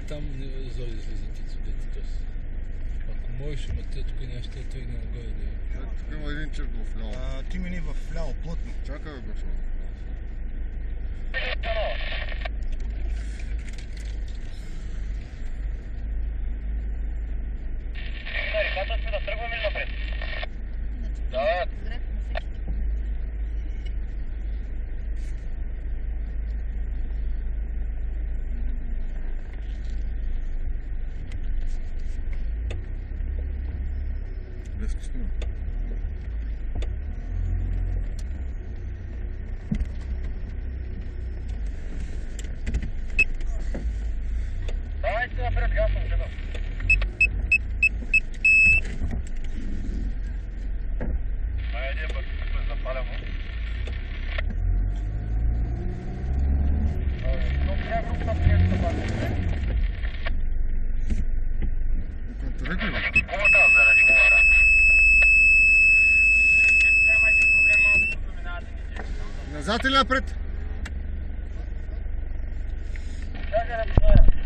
там зори излизат и цудете. Ако можеш, ама те тук няма ще тръгне нагоре. Тук има един черт вляво. Ти мини вляво, плътно. Чакай бе, Гошо. Казват се да тръгваме ли напред? Да. Лесно снимам. Давайте напред, гасвам гледам. Хайде, бък, запалямо. Добре, група приятел да бъде. Контролирай бе. Гумата, заради гумата. Нямайте проблем, малко заминавате ни. Назад или напред?